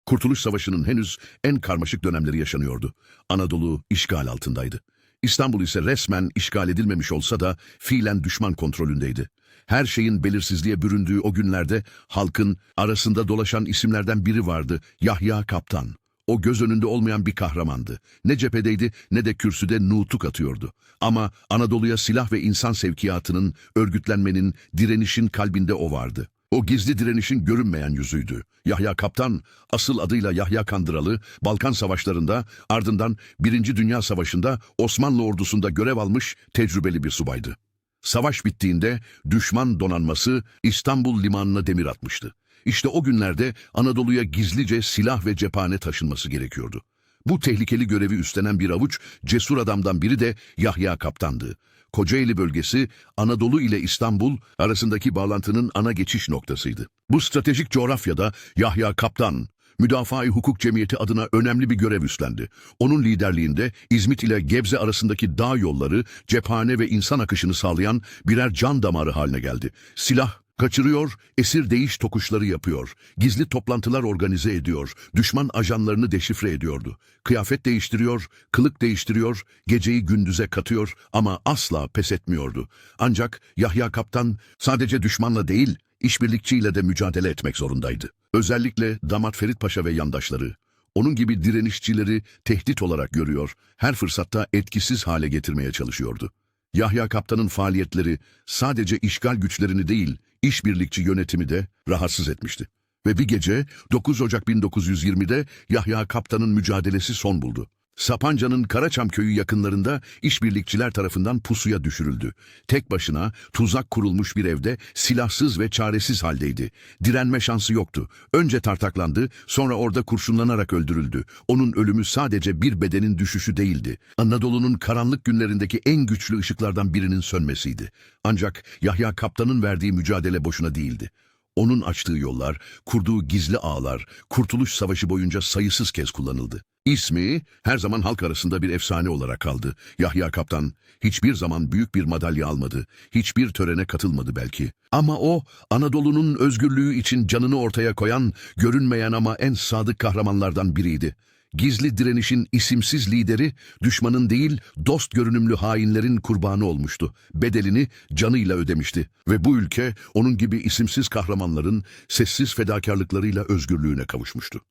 Kurtuluş Savaşı'nın henüz en karmaşık dönemleri yaşanıyordu. Anadolu işgal altındaydı. İstanbul ise resmen işgal edilmemiş olsa da fiilen düşman kontrolündeydi. Her şeyin belirsizliğe büründüğü o günlerde halkın arasında dolaşan isimlerden biri vardı, Yahya Kaptan. O göz önünde olmayan bir kahramandı. Ne cephedeydi ne de kürsüde nutuk atıyordu. Ama Anadolu'ya silah ve insan sevkiyatının, örgütlenmenin, direnişin kalbinde o vardı. O gizli direnişin görünmeyen yüzüydü. Yahya Kaptan, asıl adıyla Yahya Kandıralı, Balkan Savaşları'nda, ardından 1. Dünya Savaşı'nda Osmanlı ordusunda görev almış tecrübeli bir subaydı. Savaş bittiğinde düşman donanması İstanbul limanına demir atmıştı. İşte o günlerde Anadolu'ya gizlice silah ve cephane taşınması gerekiyordu. Bu tehlikeli görevi üstlenen bir avuç cesur adamdan biri de Yahya Kaptan'dı. Kocaeli bölgesi Anadolu ile İstanbul arasındaki bağlantının ana geçiş noktasıydı. Bu stratejik coğrafyada Yahya Kaptan, Müdafaa-i Hukuk Cemiyeti adına önemli bir görev üstlendi. Onun liderliğinde İzmit ile Gebze arasındaki dağ yolları, cephane ve insan akışını sağlayan birer can damarı haline geldi. Silah kaçırıyor, esir değiş tokuşları yapıyor, gizli toplantılar organize ediyor, düşman ajanlarını deşifre ediyordu. Kıyafet değiştiriyor, kılık değiştiriyor, geceyi gündüze katıyor ama asla pes etmiyordu. Ancak Yahya Kaptan sadece düşmanla değil, işbirlikçiyle de mücadele etmek zorundaydı. Özellikle Damat Ferit Paşa ve yandaşları, onun gibi direnişçileri tehdit olarak görüyor, her fırsatta etkisiz hale getirmeye çalışıyordu. Yahya Kaptan'ın faaliyetleri sadece işgal güçlerini değil, işbirlikçi yönetimi de rahatsız etmişti. Ve bir gece 9 Ocak 1920'de Yahya Kaptan'ın mücadelesi son buldu. Sapanca'nın Karaçam köyü yakınlarında işbirlikçiler tarafından pusuya düşürüldü. Tek başına tuzak kurulmuş bir evde silahsız ve çaresiz haldeydi. Direnme şansı yoktu. Önce tartaklandı, sonra orada kurşunlanarak öldürüldü. Onun ölümü sadece bir bedenin düşüşü değildi. Anadolu'nun karanlık günlerindeki en güçlü ışıklardan birinin sönmesiydi. Ancak Yahya Kaptan'ın verdiği mücadele boşuna değildi. Onun açtığı yollar, kurduğu gizli ağlar, Kurtuluş Savaşı boyunca sayısız kez kullanıldı. İsmi her zaman halk arasında bir efsane olarak kaldı. Yahya Kaptan hiçbir zaman büyük bir madalya almadı, hiçbir törene katılmadı belki. Ama o, Anadolu'nun özgürlüğü için canını ortaya koyan, görünmeyen ama en sadık kahramanlardan biriydi. Gizli direnişin isimsiz lideri, düşmanın değil, dost görünümlü hainlerin kurbanı olmuştu. Bedelini canıyla ödemişti. Ve bu ülke, onun gibi isimsiz kahramanların sessiz fedakarlıklarıyla özgürlüğüne kavuşmuştu.